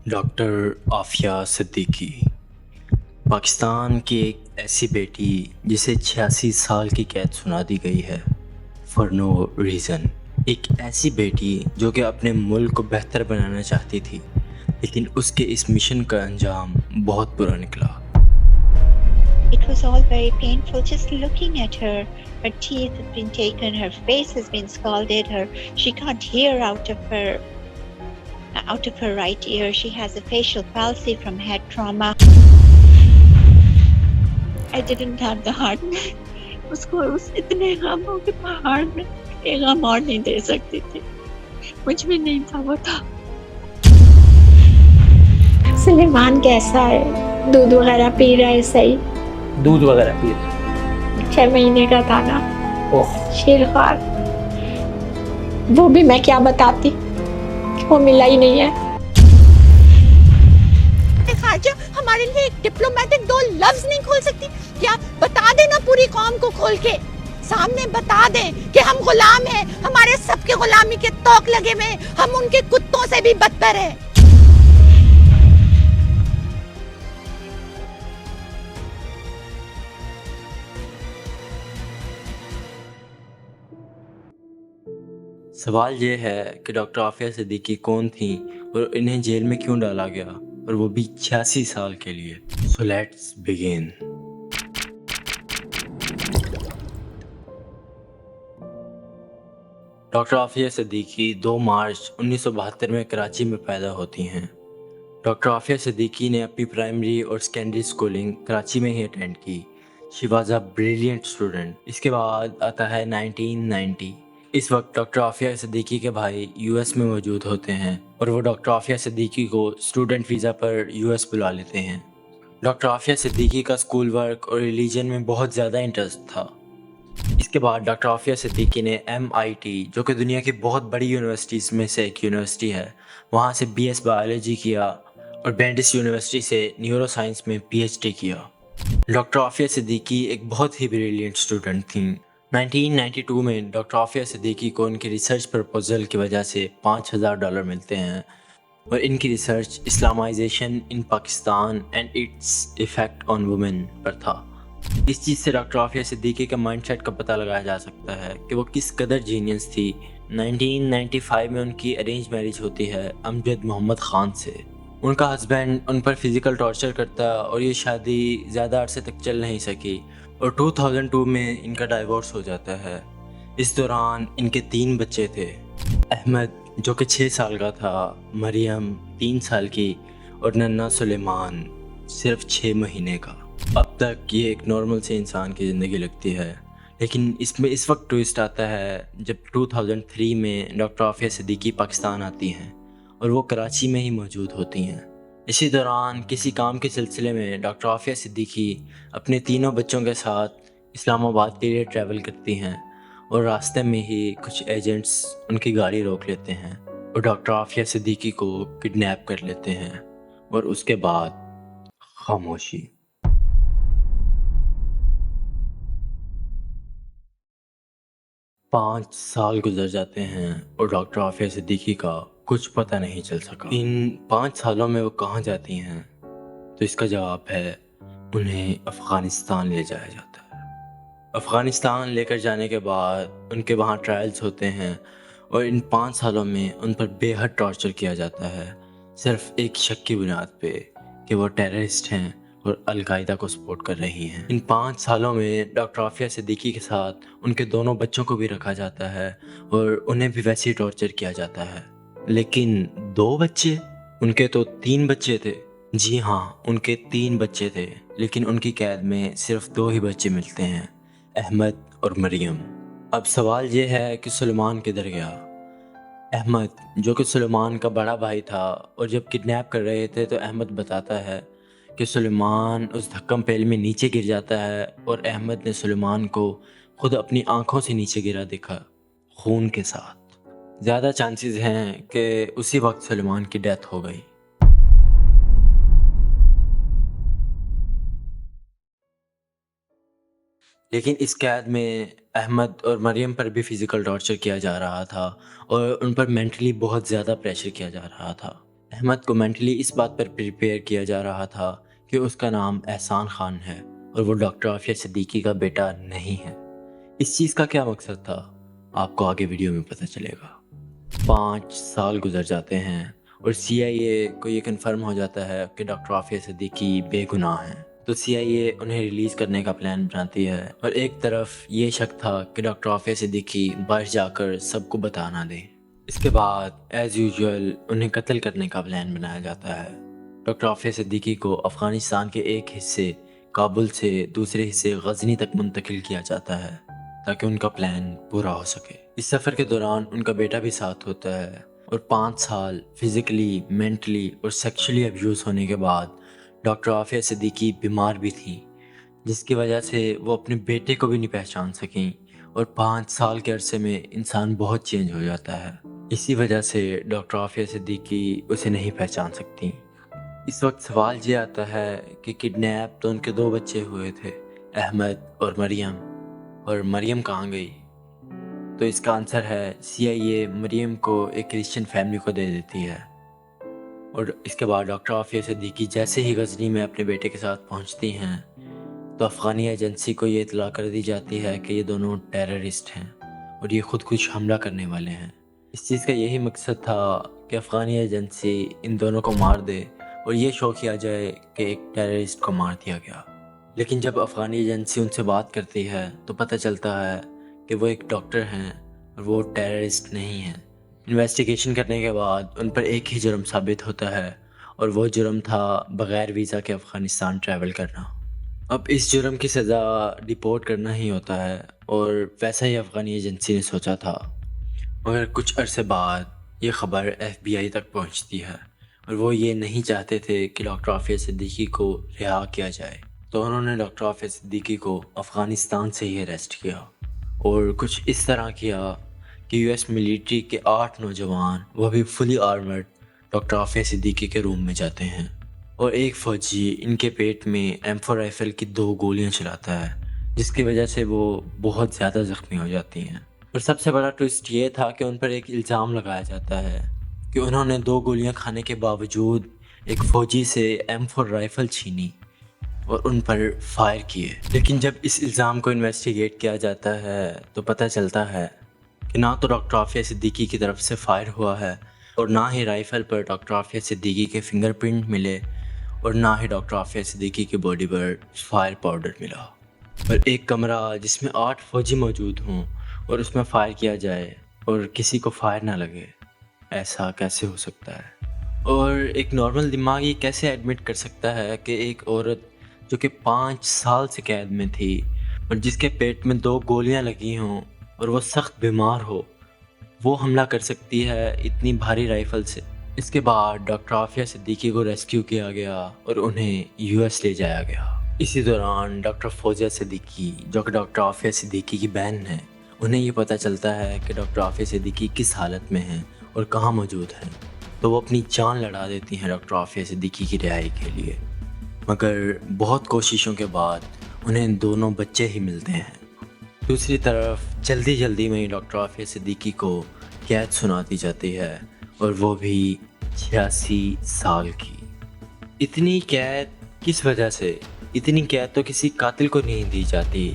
Doctor Aafia Siddiqui Pakistan کی ایک ایسی بیٹی جسے 86 سال کی قید سنا دی گئی ہے فار نو ریزن. ایک ایسی بیٹی جو کہ اپنے ملک کو بہتر بنانا چاہتی تھی، لیکن اس کے اس مشن کا انجام بہت برا نکلا. It was all very painful just looking at her. Her teeth have been taken, her face has been scalded, she can't hear out of her right ear. She has a facial palsy from head trauma. I didn't have the heart. اس کو اتنے غموں کے پہاڑ میں ایک غم اور نہیں دے سکتی تھی. مجھ میں نہیں تھا، وہ تھا. سلیمان کیسا ہے؟ دودھ وغیرہ پی رہا ہے؟ صحیح دودھ وغیرہ پی رہے 6 مہینے کا تھا نا. شیر خوار. وہ بھی میں کیا بتاتی کہ وہ ملا ہی نہیں ہے. خارجہ ہمارے لیے ایک ڈپلومیٹک 2 لفظ نہیں کھول سکتی کیا؟ بتا دینا پوری قوم کو کھول کے سامنے بتا دیں کہ ہم غلام ہیں، ہمارے سب کے غلامی کے توق لگے ہوئے، ہم ان کے کتوں سے بھی بدتر ہیں. سوال یہ ہے کہ ڈاکٹر عافیہ صدیقی کون تھیں اور انہیں جیل میں کیوں ڈالا گیا، اور وہ بھی 86 سال کے لیے. So let's begin. Doctor Aafia Siddiqui 2 March 1972 میں کراچی میں پیدا ہوتی ہیں. ڈاکٹر عافیہ صدیقی نے اپنی پرائمری اور سیکنڈری اسکولنگ کراچی میں ہی اٹینڈ کی. She was a brilliant student. اس کے بعد آتا ہے 1990. اس وقت ڈاکٹر عافیہ صدیقی کے بھائی یو ایس میں موجود ہوتے ہیں اور وہ ڈاکٹر عافیہ صدیقی کو اسٹوڈنٹ ویزا پر یو ایس بلا لیتے ہیں. ڈاکٹر عافیہ صدیقی کا اسکول ورک اور ریلیجن میں بہت زیادہ انٹرسٹ تھا. اس کے بعد ڈاکٹر عافیہ صدیقی نے MIT، جو کہ دنیا کی بہت بڑی یونیورسٹیز میں سے ایک یونیورسٹی ہے، وہاں سے BS بایولوجی کیا اور بینڈس یونیورسٹی سے نیورو سائنس میں PhD کیا. ڈاکٹر عافیہ صدیقی ایک بہت ہی بریلینٹ اسٹوڈنٹ تھیں. 1992 میں ڈاکٹر عافیہ صدیقی کو ان کی ریسرچ پرپوزل کی وجہ سے $5000 ملتے ہیں، اور ان کی research Islamization in Pakistan and its effect on women پر تھا. اس چیز سے ڈاکٹر عافیہ صدیقی کا مائنڈ سیٹ کا پتہ لگایا جا سکتا ہے کہ وہ کس قدر جینیس تھی. 1995 میں ان کی ارینج میرج ہوتی ہے امجد محمد خان سے. ان کا ہسبینڈ ان پر فزیکل ٹارچر کرتا اور یہ شادی زیادہ عرصے تک چل نہیں سکی اور 2002 میں ان کا ڈائیورس ہو جاتا ہے. اس دوران ان کے 3 بچے تھے. احمد جو کہ 6 سال کا تھا، مریم 3 سال کی، اور ننا سلیمان صرف 6 مہینے کا. اب تک یہ ایک نارمل سے انسان کی زندگی لگتی ہے، لیکن اس میں اس وقت ٹوئسٹ آتا ہے جب 2003 میں ڈاکٹر عافیہ صدیقی پاکستان آتی ہیں اور وہ کراچی میں ہی موجود ہوتی ہیں. اسی دوران کسی کام کے سلسلے میں ڈاکٹر عافیہ صدیقی اپنے 3 بچوں کے ساتھ اسلام آباد کے لیے ٹریول کرتی ہیں، اور راستے میں ہی کچھ ایجنٹس ان کی گاڑی روک لیتے ہیں اور ڈاکٹر عافیہ صدیقی کو کڈنیپ کر لیتے ہیں، اور اس کے بعد خاموشی. 5 سال گزر جاتے ہیں اور ڈاکٹر عافیہ صدیقی کا کچھ پتہ نہیں چل سکا. ان 5 سالوں میں وہ کہاں جاتی ہیں؟ تو اس کا جواب ہے انہیں افغانستان لے جایا جاتا ہے. افغانستان لے کر جانے کے بعد ان کے وہاں ٹرائلز ہوتے ہیں، اور ان 5 سالوں میں ان پر بے حد ٹارچر کیا جاتا ہے، صرف ایک شک کی بنیاد پہ کہ وہ ٹیررسٹ ہیں اور القاعدہ کو سپورٹ کر رہی ہیں. ان 5 سالوں میں ڈاکٹر عافیہ صدیقی کے ساتھ ان کے دونوں بچوں کو بھی رکھا جاتا ہے اور انہیں بھی ویسے ہی ٹارچر کیا جاتا ہے. لیکن 2 بچے، ان کے تو 3 بچے تھے. جی ہاں، ان کے 3 بچے تھے، لیکن ان کی قید میں صرف 2 ہی بچے ملتے ہیں، احمد اور مریم. اب سوال یہ ہے کہ سلیمان کدھر گیا؟ احمد جو کہ سلیمان کا بڑا بھائی تھا، اور جب کڈنیپ کر رہے تھے تو احمد بتاتا ہے کہ سلیمان اس دھکم پیل میں نیچے گر جاتا ہے، اور احمد نے سلیمان کو خود اپنی آنکھوں سے نیچے گرا دیکھا، خون کے ساتھ. زیادہ چانسز ہیں کہ اسی وقت سلیمان کی ڈیتھ ہو گئی. لیکن اس قید میں احمد اور مریم پر بھی فزیکل ٹارچر کیا جا رہا تھا، اور ان پر مینٹلی بہت زیادہ پریشر کیا جا رہا تھا. احمد کو مینٹلی اس بات پر پریپیئر کیا جا رہا تھا کہ اس کا نام احسان خان ہے اور وہ ڈاکٹر عافیہ صدیقی کا بیٹا نہیں ہے۔ اس چیز کا کیا مقصد تھا آپ کو آگے ویڈیو میں پتہ چلے گا۔ 5 سال گزر جاتے ہیں اور CIA کو یہ کنفرم ہو جاتا ہے کہ ڈاکٹر عافیہ صدیقی بے گناہ ہیں، تو CIA انہیں ریلیز کرنے کا پلان بناتی ہے، اور ایک طرف یہ شک تھا کہ ڈاکٹر عافیہ صدیقی باہر جا کر سب کو بتا نہ دیں۔ اس کے بعد ایز یوزول انہیں قتل کرنے کا پلان بنایا جاتا ہے۔ ڈاکٹر عافیہ صدیقی کو افغانستان کے ایک حصے کابل سے دوسرے حصے غزنی تک منتقل کیا جاتا ہے تاکہ ان کا پلان پورا ہو سکے۔ اس سفر کے دوران ان کا بیٹا بھی ساتھ ہوتا ہے، اور 5 سال فزیکلی، مینٹلی اور سیکشلی ابیوز ہونے کے بعد ڈاکٹر عافیہ صدیقی بیمار بھی تھیں، جس کی وجہ سے وہ اپنے بیٹے کو بھی نہیں پہچان سکیں، اور 5 سال کے عرصے میں انسان بہت چینج ہو جاتا ہے۔ اسی وجہ سے ڈاکٹر عافیہ صدیقی اسے نہیں پہچان سکتی۔ اس وقت سوال یہ آتا ہے کہ کڈنیپ تو ان کے 2 بچے ہوئے تھے، احمد اور مریم کہاں گئی؟ تو اس کا آنسر ہے CIA مریم کو ایک کرسچن فیملی کو دے دیتی ہے، اور اس کے بعد ڈاکٹر عافیہ صدیقی جیسے ہی غزنی میں اپنے بیٹے کے ساتھ پہنچتی ہیں تو افغانی ایجنسی کو یہ اطلاع کر دی جاتی ہے کہ یہ دونوں ٹیررسٹ ہیں اور یہ خود کش حملہ کرنے والے ہیں۔ اس چیز کا یہی مقصد تھا کہ افغانی ایجنسی ان دونوں کو مار دے اور یہ شو کیا جائے کہ ایک ٹیررسٹ کو مار دیا گیا۔ لیکن جب افغانی ایجنسی ان سے بات کرتی ہے تو پتہ چلتا ہے کہ وہ ایک ڈاکٹر ہیں اور وہ ٹیررسٹ نہیں ہیں۔ انویسٹیگیشن کرنے کے بعد ان پر ایک ہی جرم ثابت ہوتا ہے، اور وہ جرم تھا بغیر ویزا کے افغانستان ٹریول کرنا۔ اب اس جرم کی سزا ڈیپورٹ کرنا ہی ہوتا ہے، اور ویسا ہی افغانی ایجنسی نے سوچا تھا، مگر کچھ عرصے بعد یہ خبر FBI تک پہنچتی ہے، اور وہ یہ نہیں چاہتے تھے کہ ڈاکٹر عافیہ صدیقی کو رہا کیا جائے، تو انہوں نے ڈاکٹر عافیہ صدیقی کو افغانستان سے ہی اریسٹ کیا، اور کچھ اس طرح کیا کہ US ملٹری کے 8 نوجوان، وہ بھی فلی آرمرڈ، ڈاکٹر عافیہ صدیقی کے روم میں جاتے ہیں، اور ایک فوجی ان کے پیٹ میں M4 رائفل کی 2 گولیاں چلاتا ہے، جس کی وجہ سے وہ بہت زیادہ زخمی ہو جاتی ہیں۔ اور سب سے بڑا ٹوسٹ یہ تھا کہ ان پر ایک الزام لگایا جاتا ہے کہ انہوں نے 2 گولیاں کھانے کے باوجود ایک فوجی سے M4 رائفل چھینی اور ان پر فائر کیے۔ لیکن جب اس الزام کو انویسٹیگیٹ کیا جاتا ہے تو پتہ چلتا ہے کہ نہ تو ڈاکٹر عافیہ صدیقی کی طرف سے فائر ہوا ہے، اور نہ ہی رائفل پر ڈاکٹر عافیہ صدیقی کے فنگر پرنٹ ملے، اور نہ ہی ڈاکٹر عافیہ صدیقی کی باڈی پر فائر پاؤڈر ملا۔ اور ایک کمرہ جس میں 8 فوجی موجود ہوں اور اس میں فائر کیا جائے اور کسی کو فائر نہ لگے، ایسا کیسے ہو سکتا ہے؟ اور ایک نارمل دماغ یہ کیسے ایڈمٹ کر سکتا ہے کہ ایک عورت جو کہ 5 سال سے قید میں تھی اور جس کے پیٹ میں 2 گولیاں لگی ہوں اور وہ سخت بیمار ہو، وہ حملہ کر سکتی ہے اتنی بھاری رائفل سے؟ اس کے بعد ڈاکٹر عافیہ صدیقی کو ریسکیو کیا گیا اور انہیں US لے جایا گیا۔ اسی دوران ڈاکٹر فوزیہ صدیقی، جو کہ ڈاکٹر عافیہ صدیقی کی بہن ہے، انہیں یہ پتہ چلتا ہے کہ ڈاکٹر عافیہ صدیقی کس حالت میں ہیں اور کہاں موجود ہیں، تو وہ اپنی جان لڑا دیتی ہیں ڈاکٹر عافیہ صدیقی کی رہائی کے لیے، مگر بہت کوششوں کے بعد انہیں دونوں بچے ہی ملتے ہیں۔ دوسری طرف جلدی میں ڈاکٹر عافیہ صدیقی کو قید سنا دی جاتی ہے، اور وہ بھی 86 سال کی۔ اتنی قید کس وجہ سے؟ اتنی قید تو کسی قاتل کو نہیں دی جاتی،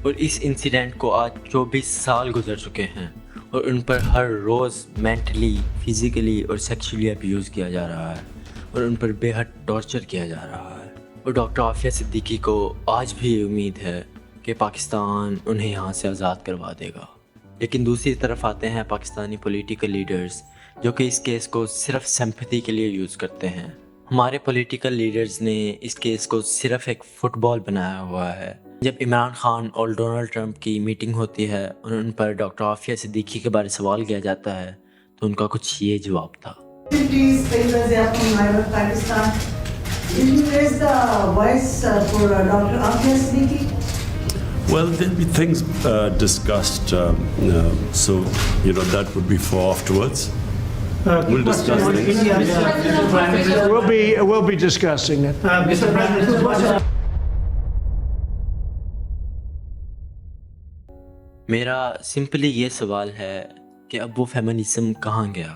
اور اس انسیڈنٹ کو آج 24 سال گزر چکے ہیں، اور ان پر ہر روز مینٹلی، فزیکلی اور سیکشولی ابیوز کیا جا رہا ہے، اور ان پر بے حد ٹارچر کیا جا رہا ہے۔ اور ڈاکٹر عافیہ صدیقی کو آج بھی یہ امید ہے کہ پاکستان انہیں یہاں سے آزاد کروا دے گا۔ لیکن دوسری طرف آتے ہیں پاکستانی پولیٹیکل لیڈرز، جو کہ اس کیس کو صرف سمپتھی کے لیے یوز کرتے ہیں۔ ہمارے پولیٹیکل لیڈرز نے اس کیس کو صرف ایک فٹ بال بنایا ہوا ہے۔ جب عمران خان اور ڈونلڈ ٹرمپ کی میٹنگ ہوتی ہے اور ان پر ڈاکٹر عافیہ صدیقی کے بارے سوال کیا جاتا ہے تو ان کا کچھ یہ جواب تھا۔ Well, there'll be things discussed, so that would be for afterwards. We'll discuss things. We'll be discussing it. Mr. President, میرا سمپلی یہ سوال ہے کہ اب وہ فیمنزم کہاں گیا؟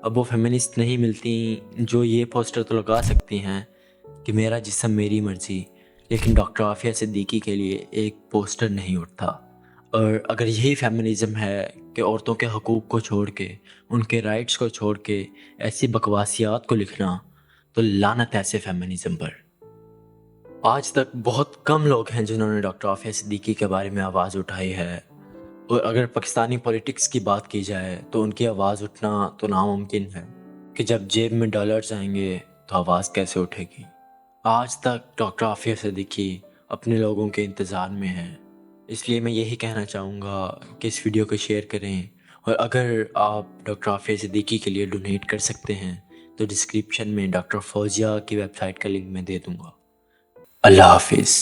اب وہ فیمنسٹ نہیں ملتی جو یہ پوسٹر تو لگا سکتی ہیں کہ میرا جسم میری مرضی، لیکن ڈاکٹر عافیہ صدیقی کے لیے ایک پوسٹر نہیں اٹھتا۔ اور اگر یہی فیمنزم ہے کہ عورتوں کے حقوق کو چھوڑ کے، ان کے رائٹس کو چھوڑ کے ایسی بکواسیات کو لکھنا، تو لعنت ایسے فیمنزم پر۔ آج تک بہت کم لوگ ہیں جنہوں نے ڈاکٹر عافیہ صدیقی کے بارے میں آواز اٹھائی ہے، اور اگر پاکستانی پولیٹکس کی بات کی جائے تو ان کی آواز اٹھنا تو ناممکن ہے کہ جب جیب میں ڈالرز آئیں گے تو آواز کیسے اٹھے گی۔ آج تک ڈاکٹر عافیہ صدیقی اپنے لوگوں کے انتظار میں ہے، اس لیے میں یہی کہنا چاہوں گا کہ اس ویڈیو کو شیئر کریں، اور اگر آپ ڈاکٹر عافیہ صدیقی کے لیے ڈونیٹ کر سکتے ہیں تو ڈسکرپشن میں ڈاکٹر فوزیہ کی ویب سائٹ کا لنک میں دے دوں گا۔ اللہ حافظ۔